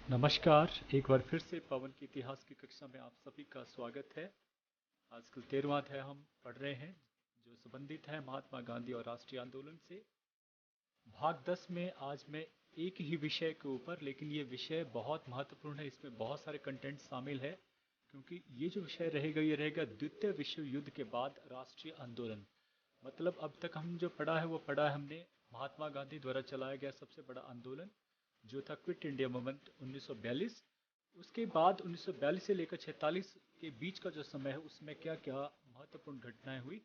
नमस्कार। एक बार फिर से पवन की इतिहास की कक्षा में आप सभी का स्वागत है। आजकल 13वां अध्याय हम पढ़ रहे हैं जो संबंधित है महात्मा गांधी और राष्ट्रीय आंदोलन से। भाग 10 में आज मैं एक ही विषय के ऊपर, लेकिन ये विषय बहुत महत्वपूर्ण है, इसमें बहुत सारे कंटेंट शामिल है क्योंकि ये जो विषय रहेगा ये रहेगा द्वितीय विश्व युद्ध के बाद राष्ट्रीय आंदोलन। मतलब अब तक हम जो पढ़ा है वो पढ़ा है हमने महात्मा गांधी द्वारा चलाया गया सबसे बड़ा आंदोलन जो था क्विट इंडिया मूवमेंट 1942। उसके बाद 1942 से लेकर 46 के बीच का जो समय है उसमें क्या क्या महत्वपूर्ण घटनाएं हुई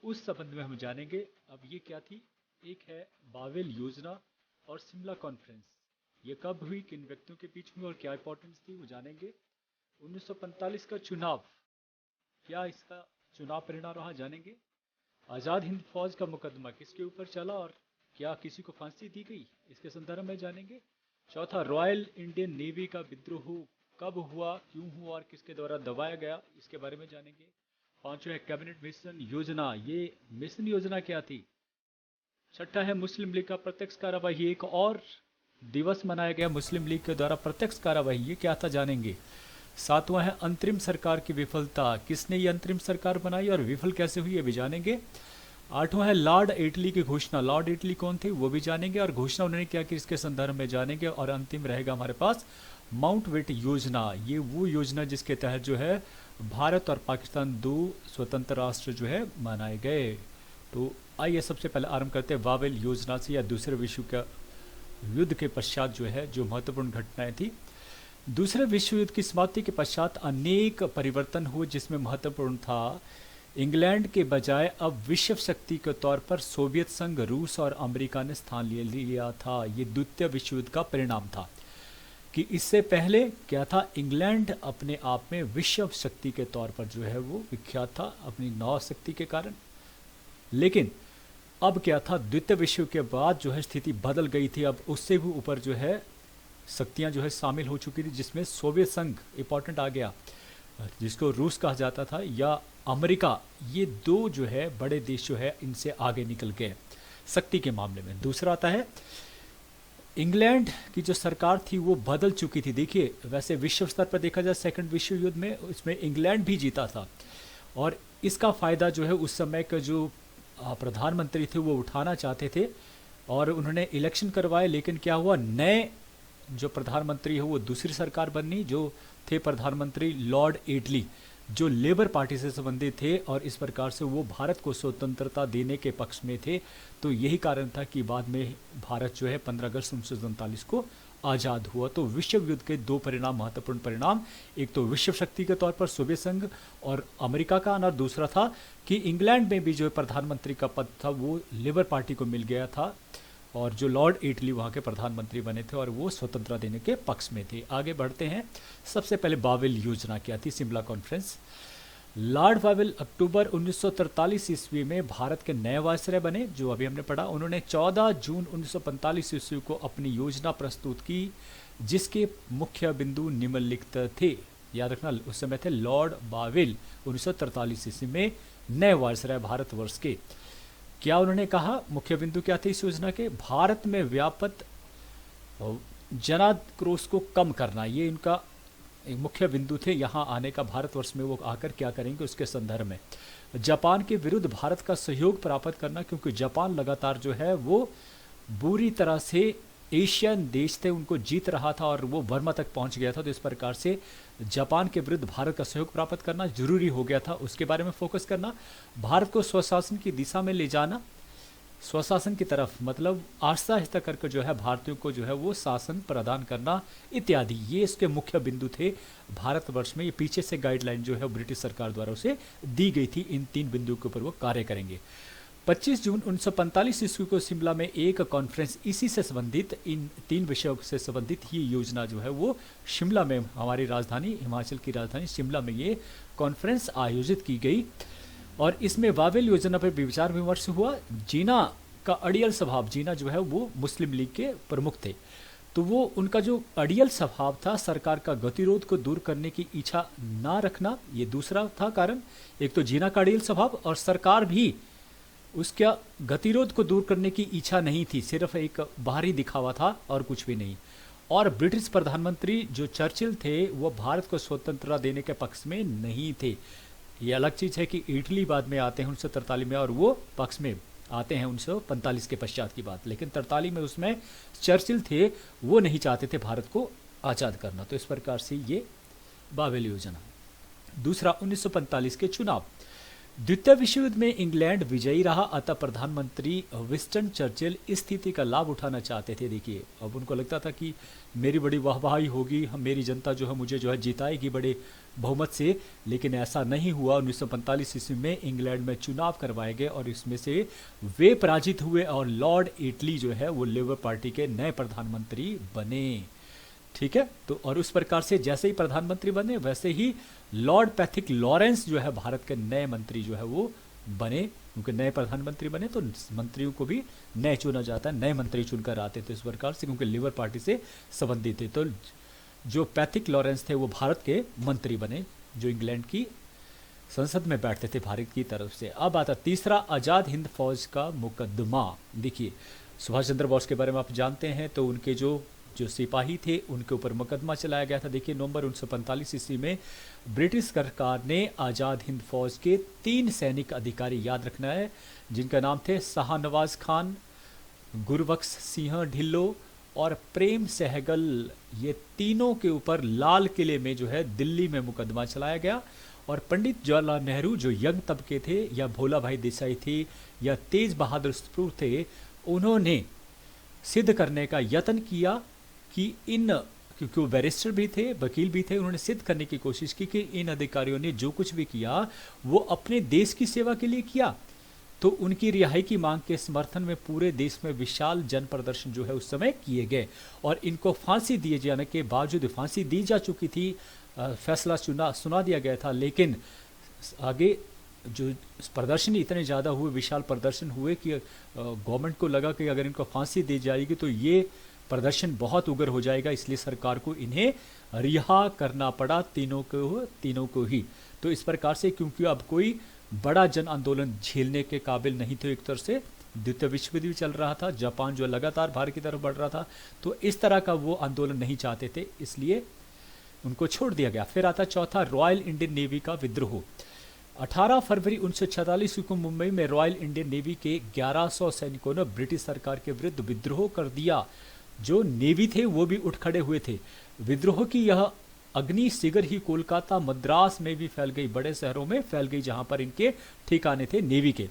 उस संबंध में हम जानेंगे। अब ये क्या थी, एक है बावेल योजना और शिमला कॉन्फ्रेंस। ये कब हुई, किन व्यक्तियों के बीच में और क्या इंपॉर्टेंस थी वो जानेंगे। 1945 का चुनाव, क्या इसका चुनाव परिणाम रहा जानेंगे। आज़ाद हिंद फौज का मुकदमा किसके ऊपर चला और क्या किसी को फांसी दी गई, इसके संदर्भ में जानेंगे। चौथा, रॉयल इंडियन नेवी का विद्रोह कब हुआ, क्यों हुआ और किसके द्वारा दबाया गया, इसके बारे में जानेंगे। पांचवा है कैबिनेट मिशन योजना, ये मिशन योजना क्या थी। छठा है मुस्लिम लीग का प्रत्यक्ष कार्यवाही, एक और दिवस मनाया गया मुस्लिम लीग के द्वारा प्रत्यक्ष कार्यवाही, ये क्या था जानेंगे। सातवां है अंतरिम सरकार की विफलता, किसने ये अंतरिम सरकार बनाई और विफल कैसे हुई ये भी जानेंगे। आठवां है लॉर्ड एटली की घोषणा, लॉर्ड एटली कौन थे वो भी जानेंगे और घोषणा उन्होंने क्या की इसके संदर्भ में जानेंगे। और अंतिम रहेगा हमारे पास माउंट वेट योजना, ये वो योजना जिसके तहत जो है भारत और पाकिस्तान दो स्वतंत्र राष्ट्र जो है बनाए गए। तो आइए सबसे पहले आरंभ करते हैं वावेल योजना से या दूसरे विश्व का युद्ध के पश्चात जो है जो महत्वपूर्ण घटनाएं थी। दूसरे विश्व युद्ध की समाप्ति के पश्चात अनेक परिवर्तन हुए जिसमें महत्वपूर्ण था इंग्लैंड के बजाय अब विश्व शक्ति के तौर पर सोवियत संघ, रूस और अमेरिका ने स्थान ले लिया था। ये द्वितीय विश्व युद्ध का परिणाम था कि इससे पहले क्या था, इंग्लैंड अपने आप में विश्व शक्ति के तौर पर जो है वो विख्यात था अपनी नौ शक्ति के कारण। लेकिन अब क्या था, द्वितीय विश्व के बाद जो है स्थिति बदल गई थी। अब उससे भी ऊपर जो है शक्तियां जो है शामिल हो चुकी थी जिसमें सोवियत संघ इंपॉर्टेंट आ गया जिसको रूस कहा जाता था, या अमेरिका। ये दो जो है बड़े देश जो है इनसे आगे निकल गए शक्ति के मामले में। दूसरा आता है इंग्लैंड की जो सरकार थी वो बदल चुकी थी। देखिए वैसे विश्व स्तर पर देखा जाए सेकंड विश्व युद्ध में इसमें इंग्लैंड भी जीता था और इसका फायदा जो है उस समय का जो प्रधानमंत्री थे वो उठाना चाहते थे और उन्होंने इलेक्शन करवाए। लेकिन क्या हुआ, नए जो प्रधानमंत्री है वो दूसरी सरकार बननी, जो थे प्रधानमंत्री लॉर्ड एटली जो लेबर पार्टी से संबंधित थे और इस प्रकार से वो भारत को स्वतंत्रता देने के पक्ष में थे। तो यही कारण था कि बाद में भारत जो है 15 अगस्त 1947 को आज़ाद हुआ। तो विश्व युद्ध के दो परिणाम, महत्वपूर्ण परिणाम, एक तो विश्व शक्ति के तौर पर सोवियत संघ और अमेरिका का आना, दूसरा था कि इंग्लैंड में भी जो प्रधानमंत्री का पद था वो लेबर पार्टी को मिल गया था और जो लॉर्ड एटली वहाँ के प्रधानमंत्री बने थे और वो स्वतंत्रता देने के पक्ष में थे। आगे बढ़ते हैं। सबसे पहले बावेल योजना क्या थी, शिमला कॉन्फ्रेंस। लॉर्ड बावेल अक्टूबर 1943 ईस्वी में भारत के नए वायसराय बने, जो अभी हमने पढ़ा। उन्होंने 14 जून 1945 ईस्वी को अपनी योजना प्रस्तुत की जिसके मुख्य बिंदु निम्नलिखित थे। याद रखना उस समय थे लॉर्ड बावेल 1943 ईस्वी में नए वायसराय भारतवर्ष के। क्या उन्होंने कहा, मुख्य बिंदु क्या थे इस योजना के, भारत में व्याप्त जनाक्रोश को कम करना, ये इनका एक मुख्य बिंदु थे। यहाँ आने का भारतवर्ष में वो आकर क्या करेंगे उसके संदर्भ में। जापान के विरुद्ध भारत का सहयोग प्राप्त करना, क्योंकि जापान लगातार जो है वो बुरी तरह से एशियन देश थे उनको जीत रहा था और वो बर्मा तक पहुंच गया था। तो इस प्रकार से जापान के विरुद्ध भारत का सहयोग प्राप्त करना जरूरी हो गया था, उसके बारे में फोकस करना। भारत को स्वशासन की दिशा में ले जाना, स्वशासन की तरफ मतलब आस्था आहिस्ता करके जो है भारतीयों को जो है वो शासन प्रदान करना इत्यादि, ये इसके मुख्य बिंदु थे भारतवर्ष में। ये पीछे से गाइडलाइन जो है ब्रिटिश सरकार द्वारा उसे दी गई थी। इन तीन बिंदुओं के ऊपर वो कार्य करेंगे। 25 जून 1945 ईस्वी को शिमला में एक कॉन्फ्रेंस इसी से संबंधित, इन तीन विषयों से संबंधित ये योजना जो है वो शिमला में, हमारी राजधानी हिमाचल की राजधानी शिमला में ये कॉन्फ्रेंस आयोजित की गई और इसमें बावेल योजना पर विचार विमर्श हुआ। जीना का अड़ियल स्वभाव, जीना जो है वो मुस्लिम लीग के प्रमुख थे, तो वो उनका जो अड़ियल स्वभाव था सरकार का गतिरोध को दूर करने की इच्छा ना रखना, ये दूसरा था कारण। एक तो जीना का अड़ियल स्वभाव और सरकार भी उसका गतिरोध को दूर करने की इच्छा नहीं थी, सिर्फ एक बाहरी दिखावा था और कुछ भी नहीं। और ब्रिटिश प्रधानमंत्री जो चर्चिल थे वो भारत को स्वतंत्रता देने के पक्ष में नहीं थे। ये अलग चीज़ है कि इटली बाद में आते हैं 1943 में और वो पक्ष में आते हैं 1945 के पश्चात की बात, लेकिन 43 में उसमें चर्चिल थे, वो नहीं चाहते थे भारत को आज़ाद करना। तो इस प्रकार से ये बाबेल योजना। दूसरा, 1945 के चुनाव। द्वितीय विश्व युद्ध में इंग्लैंड विजयी रहा, अतः प्रधानमंत्री विंस्टन चर्चिल इस स्थिति का लाभ उठाना चाहते थे। देखिए, अब उनको लगता था कि मेरी बड़ी वाहवाही होगी, हम मेरी जनता जो है मुझे जो है जिताएगी बड़े बहुमत से, लेकिन ऐसा नहीं हुआ। 1945 ईस्वी में इंग्लैंड में चुनाव करवाए गए और इसमें से वे पराजित हुए और लॉर्ड एटली जो है वो लेबर पार्टी के नए प्रधानमंत्री बने। ठीक है, तो और उस प्रकार से जैसे ही प्रधानमंत्री बने वैसे ही लॉर्ड पैथिक लॉरेंस जो है भारत के नए मंत्री जो है वो बने, क्योंकि नए प्रधानमंत्री बने तो मंत्रियों को भी नए चुना जाता है, नए मंत्री चुनकर आते थे इस प्रकार से, क्योंकि लेबर पार्टी से संबंधित थे। तो जो पैथिक लॉरेंस थे वो भारत के मंत्री बने, जो इंग्लैंड की संसद में बैठते थे भारत की तरफ से। अब आता तीसरा, आज़ाद हिंद फौज का मुकदमा। देखिए, सुभाष चंद्र बोस के बारे में आप जानते हैं, तो उनके जो सिपाही थे उनके ऊपर मुकदमा चलाया गया था। देखिए, नवंबर 1945 ईस्वी में ब्रिटिश सरकार ने आज़ाद हिंद फौज के 3 सैनिक अधिकारी, याद रखना है, जिनका नाम थे शाहनवाज खान, गुरबख्श सिंह ढिल्लो और प्रेम सहगल, ये तीनों के ऊपर लाल किले में जो है दिल्ली में मुकदमा चलाया गया। और पंडित जवाहरलाल नेहरू जो यंग तबके थे, या भोला भाई देसाई थे, या तेज बहादुर सप्रू थे, उन्होंने सिद्ध करने का यत्न किया कि क्योंकि वो बैरिस्टर भी थे, वकील भी थे, उन्होंने सिद्ध करने की कोशिश की कि इन अधिकारियों ने जो कुछ भी किया वो अपने देश की सेवा के लिए किया। तो उनकी रिहाई की मांग के समर्थन में पूरे देश में विशाल जन प्रदर्शन जो है उस समय किए गए और इनको फांसी दिए जाने के बावजूद, फांसी दी जा चुकी थी, फैसला सुना दिया गया था, लेकिन आगे जो प्रदर्शन इतने ज़्यादा हुए, विशाल प्रदर्शन हुए कि गवर्नमेंट को लगा कि अगर इनको फांसी दी जाएगी तो ये प्रदर्शन बहुत उग्र हो जाएगा, इसलिए सरकार को इन्हें रिहा करना पड़ा, तीनों को ही। तो इस प्रकार से, क्योंकि अब कोई बड़ा जन आंदोलन झेलने के काबिल नहीं थे, एक तरह से द्वितीय विश्व युद्ध भी चल रहा था, जापान जो लगातार भारत की तरफ बढ़ रहा था, तो इस तरह का वो आंदोलन नहीं चाहते थे, इसलिए उनको छोड़ दिया गया। फिर आता चौथा, रॉयल इंडियन नेवी का विद्रोह। 18 फरवरी 1946 को मुंबई में रॉयल इंडियन नेवी के 1100 सैनिकों ने ब्रिटिश सरकार के विरुद्ध विद्रोह कर दिया। जो नेवी थे वो भी उठ खड़े हुए थे। विद्रोह की यह अग्नि शीघ्र ही कोलकाता, मद्रास में भी फैल गई, बड़े शहरों में फैल गई जहां पर इनके ठिकाने थे नेवी के।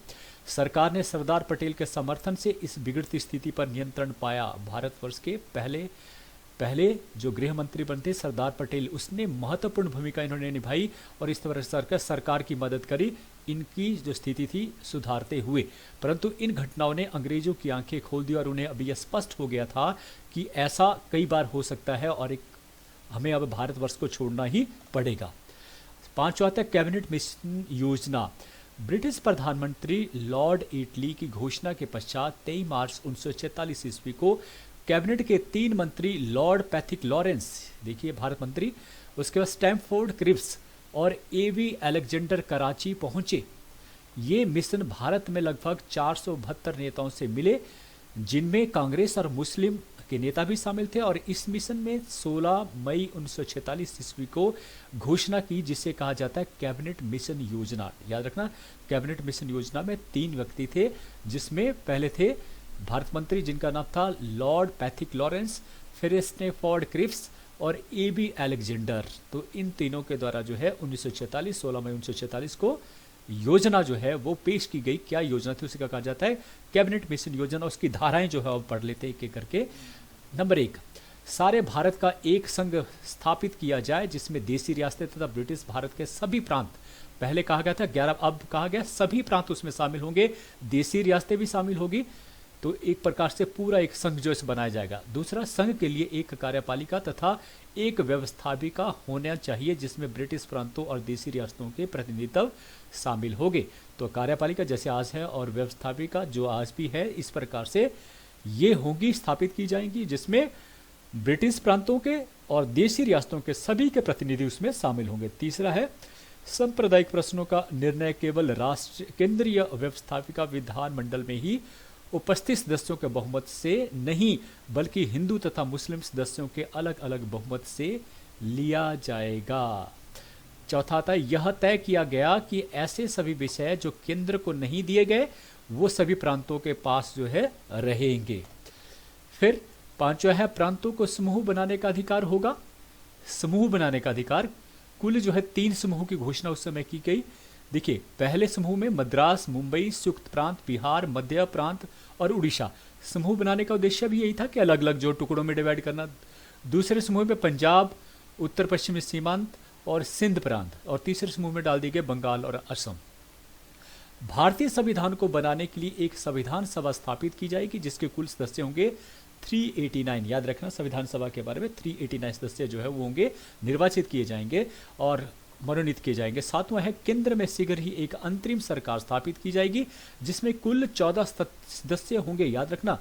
सरकार ने सरदार पटेल के समर्थन से इस बिगड़ती स्थिति पर नियंत्रण पाया। भारतवर्ष के पहले जो गृह मंत्री बनते सरदार पटेल, उसने महत्वपूर्ण भूमिका इन्होंने निभाई और इस तरह सरकार की मदद करी, इनकी जो स्थिति थी सुधारते हुए। परंतु इन घटनाओं ने अंग्रेजों की आंखें खोल दी और उन्हें अभी यह स्पष्ट हो गया था कि ऐसा कई बार हो सकता है और हमें अब भारतवर्ष को छोड़ना ही पड़ेगा। पांचवा था कैबिनेट मिशन योजना। ब्रिटिश प्रधानमंत्री लॉर्ड एटली की घोषणा के पश्चात 23 मार्च 1946 ईस्वी को कैबिनेट के 3 मंत्री लॉर्ड पैथिक लॉरेंस, देखिए भारत मंत्री, उसके बाद स्टैमफोर्ड क्रिप्स और एवी अलेक्जेंडर कराची पहुंचे। ये मिशन भारत में लगभग 472 नेताओं से मिले, जिनमें कांग्रेस और मुस्लिम के नेता भी शामिल थे और इस मिशन में 16 मई 1946 ईस्वी को घोषणा की, जिसे कहा जाता है कैबिनेट मिशन योजना। याद रखना, कैबिनेट मिशन योजना में 3 व्यक्ति थे, जिसमें पहले थे भारत मंत्री जिनका नाम था लॉर्ड पैथिक लॉरेंस, फिर स्टैमफोर्ड क्रिप्स और एबी अलेक्जेंडर। तो इन तीनों के द्वारा जो है 16 मई 1946 को योजना जो है वो पेश की गई। क्या योजना थी, उसे कहा जाता है कैबिनेट मिशन योजना। उसकी धाराएं जो है वो पढ़ लेते हैं एक करके। नंबर 1, सारे भारत का एक संघ स्थापित किया जाए जिसमें देसी रियासतें तथा ब्रिटिश भारत के सभी प्रांत, पहले कहा गया था 11, अब कहा गया सभी प्रांत उसमें शामिल होंगे, देसी रियासतें भी शामिल होगी। तो एक प्रकार से पूरा एक संघ जो है बनाया जाएगा। दूसरा, संघ के लिए एक कार्यपालिका तथा एक व्यवस्थापिका होना चाहिए जिसमें ब्रिटिश प्रांतों और देसी रियासतों के प्रतिनिधित्व शामिल होंगे। तो कार्यपालिका जैसे आज है और व्यवस्थापिका जो आज भी है, इस प्रकार से ये होंगी, स्थापित की जाएंगी, जिसमें ब्रिटिश प्रांतों के और देसी रियासतों के सभी के प्रतिनिधि उसमें शामिल होंगे। तीसरा है, सांप्रदायिक प्रश्नों का निर्णय केवल राष्ट्र केंद्रीय व्यवस्थापिका विधानमंडल में ही उपस्थित सदस्यों के बहुमत से नहीं बल्कि हिंदू तथा मुस्लिम सदस्यों के अलग अलग बहुमत से लिया जाएगा। चौथा था, यह तय किया गया कि ऐसे सभी विषय जो केंद्र को नहीं दिए गए वो सभी प्रांतों के पास जो है रहेंगे। फिर पांचवा है, प्रांतों को समूह बनाने का अधिकार होगा। समूह बनाने का अधिकार, कुल जो है 3 समूह की घोषणा उस समय की गई। देखिए, पहले समूह में मद्रास, मुंबई, संयुक्त प्रांत, बिहार, मध्य प्रांत और उड़ीसा। समूह बनाने का उद्देश्य भी यही था कि अलग अलग जो टुकड़ों में डिवाइड करना। दूसरे समूह में पंजाब, उत्तर पश्चिमी सीमांत और सिंध प्रांत, और तीसरे समूह में डाल दिए गए बंगाल और असम। भारतीय संविधान को बनाने के लिए एक संविधान सभा स्थापित की जाएगी जिसके कुल सदस्य होंगे 389। याद रखना संविधान सभा के बारे में, 389 सदस्य जो है वो होंगे, निर्वाचित किए जाएंगे और मनोनीत किए जाएंगे। सातवां है, केंद्र में शीघ्र ही एक अंतरिम सरकार स्थापित की जाएगी जिसमें कुल 14 सदस्य होंगे। याद रखना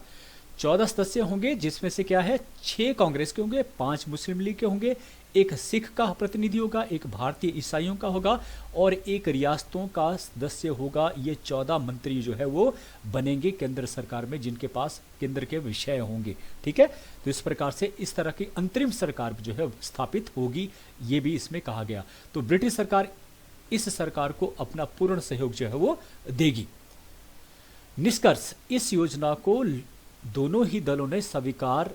14 सदस्य होंगे, जिसमें से क्या है 6 कांग्रेस के होंगे, 5 मुस्लिम लीग के होंगे, एक सिख का प्रतिनिधि होगा, एक भारतीय ईसाइयों का होगा और एक रियासतों का सदस्य होगा। ये 14 मंत्री जो है वो बनेंगे केंद्र सरकार में, जिनके पास केंद्र के विषय होंगे। ठीक है, तो इस प्रकार से इस तरह की अंतरिम सरकार जो है स्थापित होगी, ये भी इसमें कहा गया। तो ब्रिटिश सरकार इस सरकार को अपना पूर्ण सहयोग जो है वो देगी। निष्कर्ष, इस योजना को दोनों ही दलों ने स्वीकार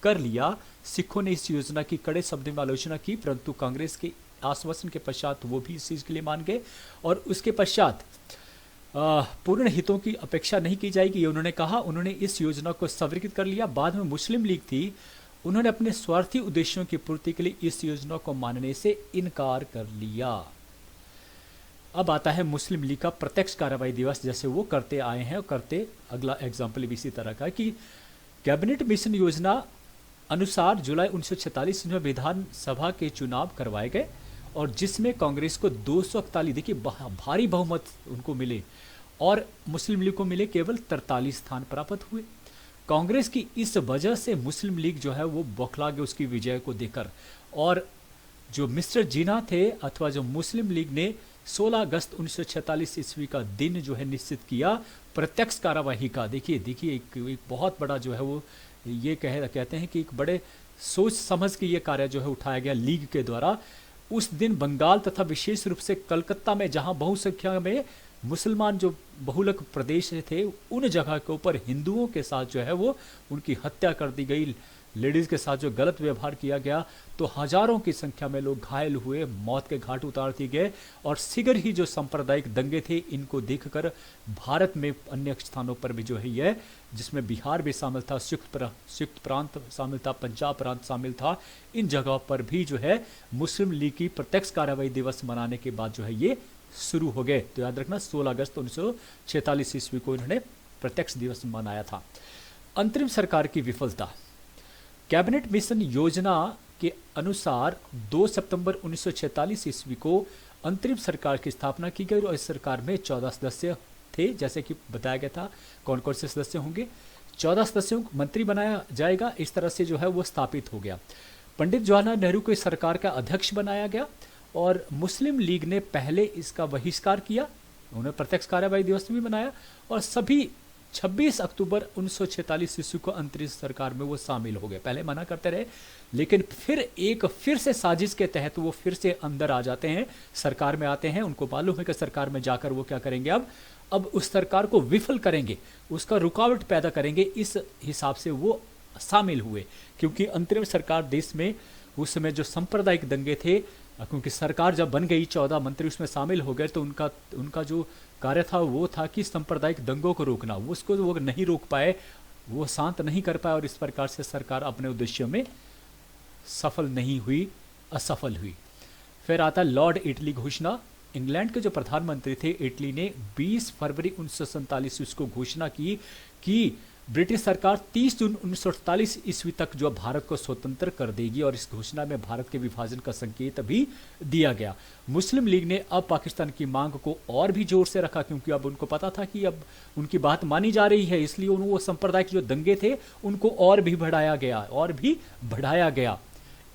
कर लिया। सिखों ने इस योजना की कड़े शब्दों में आलोचना की, परंतु कांग्रेस के आश्वासन के पश्चात वो भी इस चीज के लिए मान गए और उसके पश्चात पूर्ण हितों की अपेक्षा नहीं की जाएगी, ये उन्होंने कहा। उन्होंने इस योजना को स्वीकृत कर लिया। बाद में मुस्लिम लीग थी, उन्होंने अपने स्वार्थी उद्देश्यों की पूर्ति के लिए इस योजना को मानने से इनकार कर लिया। अब आता है मुस्लिम लीग का प्रत्यक्ष कार्रवाई दिवस, जैसे वो करते आए हैं और करते। अगला एग्जाम्पल भी इसी तरह का कि कैबिनेट मिशन योजना अनुसार जुलाई 1946 में विधानसभा के चुनाव करवाए गए और जिसमें कांग्रेस को 241, देखिए भारी बहुमत उनको मिले और मुस्लिम लीग को मिले केवल 43 स्थान प्राप्त हुए। कांग्रेस की इस वजह से मुस्लिम लीग जो है वो बौखला गए उसकी विजय को देखकर, और जो मिस्टर जिन्ना थे अथवा जो मुस्लिम लीग ने 16 अगस्त 1946 ईस्वी का दिन जो है निश्चित किया प्रत्यक्ष कार्यवाही का। देखिए एक बहुत बड़ा जो है वो ये कहते हैं कि एक बड़े सोच समझ के ये कार्य जो है उठाया गया लीग के द्वारा। उस दिन बंगाल तथा विशेष रूप से कलकत्ता में जहां बहुसंख्या में मुसलमान जो बहुलक प्रदेश थे, उन जगह के ऊपर हिंदुओं के साथ जो है वो उनकी हत्या कर दी गई, लेडीज के साथ जो गलत व्यवहार किया गया, तो हजारों की संख्या में लोग घायल हुए, मौत के घाट उतार दिए गए। और शीघ्र ही जो सांप्रदायिक दंगे थे, इनको देखकर भारत में अन्य स्थानों पर भी जो है यह, जिसमें बिहार भी शामिल था, संयुक्त प्रांत शामिल था, पंजाब प्रांत शामिल था, इन जगहों पर भी जो है मुस्लिम लीग की प्रत्यक्ष कार्रवाई दिवस मनाने के बाद जो है ये शुरू हो गए। तो याद रखना 16 अगस्त 1946 ईस्वी को इन्होंने प्रत्यक्ष दिवस मनाया था। अंतरिम सरकार की विफलता। कैबिनेट मिशन योजना के अनुसार 2 सितंबर 1946 ईस्वी को अंतरिम सरकार की स्थापना की गई और इस सरकार में 14 सदस्य थे, जैसे कि बताया गया था कौन कौन से सदस्य होंगे। 14 सदस्यों को मंत्री बनाया जाएगा, इस तरह से जो है वो स्थापित हो गया। पंडित जवाहरलाल नेहरू को इस सरकार का अध्यक्ष बनाया गया और मुस्लिम लीग ने पहले इसका बहिष्कार किया, उन्होंने प्रत्यक्ष कार्यवाही दिवस भी मनाया और सभी 26 अक्टूबर 1946 ईस्वी को अंतरिम सरकार में वो शामिल हो गए। पहले मना करते रहे, लेकिन फिर से साजिश के तहत वो फिर से अंदर आ जाते हैं, सरकार में आते हैं। उनको मालूम है कि सरकार में जाकर वो क्या करेंगे, अब उस सरकार को विफल करेंगे, उसका रुकावट पैदा करेंगे, इस हिसाब से वो शामिल हुए। क्योंकि अंतरिम सरकार देश में उस समय जो सांप्रदायिक दंगे थे, क्योंकि सरकार जब बन गई 14 मंत्री उसमें शामिल हो गए, तो उनका जो कार्य था वो था कि सांप्रदायिक दंगों को रोकना। उसको वो नहीं रोक पाए, वो शांत नहीं कर पाए और इस प्रकार से सरकार अपने उद्देश्यों में सफल नहीं हुई, असफल हुई। फिर आता लॉर्ड इटली घोषणा। इंग्लैंड के जो प्रधानमंत्री थे इटली ने 20 फरवरी 1947 इसको घोषणा की कि ब्रिटिश सरकार 30 जून 1948 ईस्वी तक जो भारत को स्वतंत्र कर देगी और इस घोषणा में भारत के विभाजन का संकेत भी दिया गया। मुस्लिम लीग ने अब पाकिस्तान की मांग को और भी जोर से रखा, क्योंकि अब उनको पता था कि अब उनकी बात मानी जा रही है, इसलिए वो सांप्रदायिक जो दंगे थे उनको और भी बढ़ाया गया।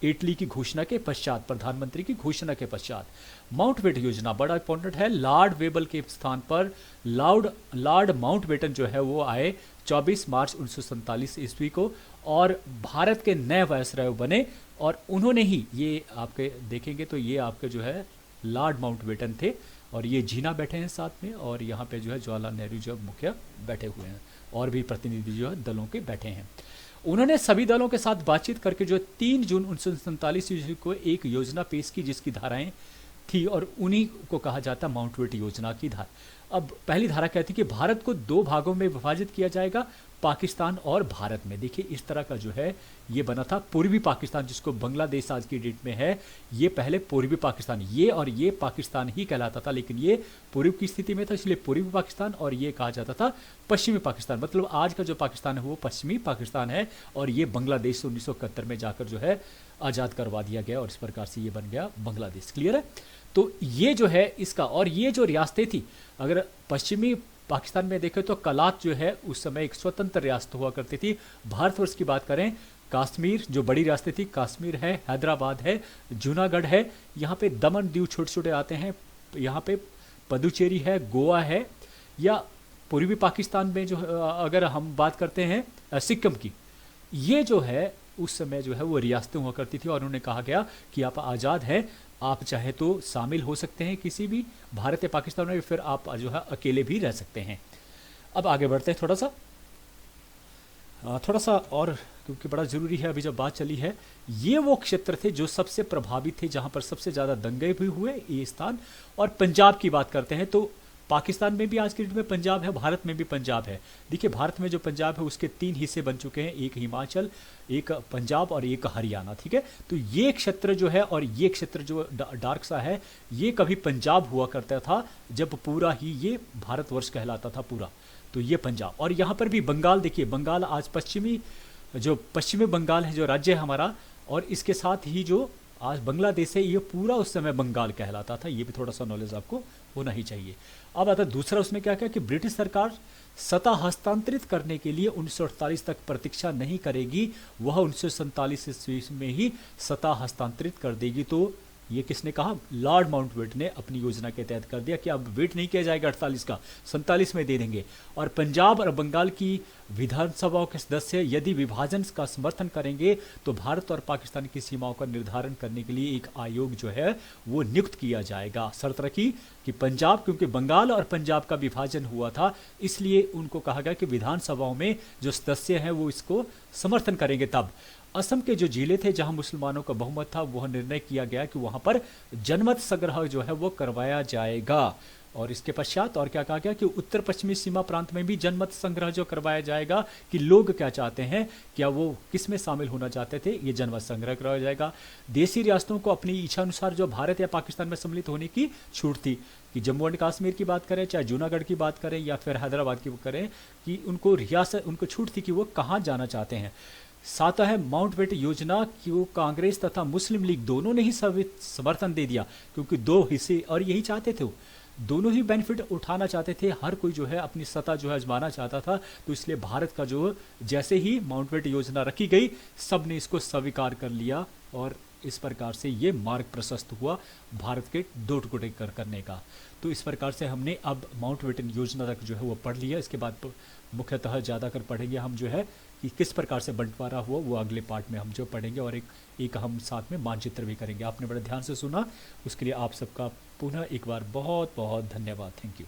इटली की घोषणा के पश्चात, प्रधानमंत्री की घोषणा के पश्चात माउंटबेटन योजना बड़ा इंपॉर्टेंट है। लॉर्ड वेबल के स्थान पर लॉर्ड माउंटबेटन जो है वो आए 24 मार्च 1947 ईस्वी को, और भारत के नए वायसराय बने। और उन्होंने ही, ये आपके देखेंगे तो ये आपके जो है लॉर्ड माउंटबेटन थे, और ये जीना बैठे हैं साथ में, और यहाँ पे जो है जवाहरलाल नेहरू जो मुखिया बैठे हुए हैं, और भी प्रतिनिधि जो है दलों के बैठे हैं। उन्होंने सभी दलों के साथ बातचीत करके जो 3 जून 1947 ईस्वी को एक योजना पेश की जिसकी धाराएं थी, और उन्हीं को कहा जाता माउंटबेटन योजना की धारा। अब पहली धारा कहती कि भारत को 2 भागों में विभाजित किया जाएगा, पाकिस्तान और भारत में। देखिए इस तरह का जो है ये बना था। पूर्वी पाकिस्तान जिसको बांग्लादेश आज की डेट में है, ये पहले पूर्वी पाकिस्तान, ये और ये पाकिस्तान ही कहलाता था, लेकिन ये पूर्व की स्थिति में था, इसलिए पूर्वी पाकिस्तान, और ये कहा जाता था पश्चिमी पाकिस्तान। मतलब आज का जो पाकिस्तान है वो पश्चिमी पाकिस्तान है, और ये बांग्लादेश 1971 में जाकर जो है आज़ाद करवा दिया गया, और इस प्रकार से ये बन गया बांग्लादेश। क्लियर है? तो ये जो है इसका, और ये जो रियासतें थी, अगर पश्चिमी पाकिस्तान में देखें तो कलात जो है उस समय एक स्वतंत्र रियासत हुआ करती थी। भारतवर्ष की बात करें, कश्मीर जो बड़ी रियासतें थी, कश्मीर है, हैदराबाद है, जूनागढ़ है, यहाँ पे दमन दीव छोटे छोटे आते हैं, यहाँ पे पुदुचेरी है, गोवा है, या पूर्वी पाकिस्तान में जो अगर हम बात करते हैं सिक्किम की, ये जो है उस समय जो है वो रियासतें हुआ करती थी। और उन्होंने कहा गया कि आप आज़ाद हैं, आप चाहे तो शामिल हो सकते हैं किसी भी भारत या पाकिस्तान में, फिर आप जो है अकेले भी रह सकते हैं। अब आगे बढ़ते हैं थोड़ा सा और, क्योंकि बड़ा ज़रूरी है, अभी जब बात चली है, ये वो क्षेत्र थे जो सबसे प्रभावित थे, जहाँ पर सबसे ज़्यादा दंगे भी हुए, ये स्थान। और पंजाब की बात करते हैं तो पाकिस्तान में भी आज के डेट में पंजाब है, भारत में भी पंजाब है। देखिए भारत में जो पंजाब है उसके 3 हिस्से बन चुके हैं, एक हिमाचल, एक पंजाब और एक हरियाणा। ठीक है, तो ये क्षेत्र जो है, और ये क्षेत्र जो डार्क सा है, ये कभी पंजाब हुआ करता था जब पूरा ही ये भारतवर्ष कहलाता था पूरा, तो ये पंजाब। और यहाँ पर भी बंगाल, देखिए बंगाल आज पश्चिमी बंगाल है जो राज्य है हमारा, और इसके साथ ही जो आज बांग्लादेश है, ये पूरा उस समय बंगाल कहलाता था। ये भी थोड़ा सा नॉलेज आपको होना ही चाहिए। अब आता दूसरा, उसमें क्या क्या कि ब्रिटिश सरकार सत्ता हस्तांतरित करने के लिए 1948 तक प्रतीक्षा नहीं करेगी, वह 1947 ईस्वी में ही सत्ता हस्तांतरित कर देगी। तो ये किसने कहा? लॉर्ड माउंटबेटन ने अपनी योजना के तहत कर दिया कि अब वेट नहीं किया जाएगा 48 का, 47 में दे देंगे। और पंजाब और बंगाल की विधानसभाओं के सदस्य यदि विभाजन का समर्थन करेंगे तो भारत और पाकिस्तान की सीमाओं का निर्धारण करने के लिए एक आयोग जो है वो नियुक्त किया जाएगा। शर्त रखी कि पंजाब, क्योंकि बंगाल और पंजाब का विभाजन हुआ था, इसलिए उनको कहा गया कि विधानसभाओं में जो सदस्य हैं वो इसको समर्थन करेंगे। तब असम के जो जिले थे जहां मुसलमानों का बहुमत था, वह निर्णय किया गया कि वहां पर जनमत संग्रह जो है वो करवाया जाएगा। और इसके पश्चात और क्या कहा गया कि उत्तर पश्चिमी सीमा प्रांत में भी जनमत संग्रह जो करवाया जाएगा कि लोग क्या चाहते हैं, क्या वो किस में शामिल होना चाहते थे, ये जनमत संग्रह करवाया जाएगा। देशी रियासतों को अपनी इच्छा अनुसार जो भारत या पाकिस्तान में सम्मिलित होने की छूट थी, कि जम्मू एंड कश्मीर की बात करें, चाहे जूनागढ़ की बात करें या फिर हैदराबाद की करें, कि उनको रियासत, उनको छूट थी कि वो कहाँ जाना चाहते हैं। सातवां है माउंटबेटन योजना की वो कांग्रेस तथा मुस्लिम लीग दोनों ने ही समर्थन दे दिया, क्योंकि 2 हिस्से और यही चाहते थे, दोनों ही बेनिफिट उठाना चाहते थे। हर कोई जो है अपनी सत्ता जो है आजमाना चाहता था, तो इसलिए भारत का जो जैसे ही माउंटबेटन योजना रखी गई, सब ने इसको स्वीकार कर लिया, और इस प्रकार से ये मार्ग प्रशस्त हुआ भारत के 2 टुकड़े करने का। तो इस प्रकार से हमने अब माउंटबेटन योजना तक जो है वो पढ़ लिया। इसके बाद मुख्यतः ज़्यादातर पढ़ेंगे हम जो है कि किस प्रकार से बंटवारा हुआ, वो अगले पार्ट में हम जो पढ़ेंगे, और एक हम साथ में मानचित्र भी करेंगे। आपने बड़े ध्यान से सुना, उसके लिए आप सबका पुनः एक बार बहुत बहुत धन्यवाद। Thank you.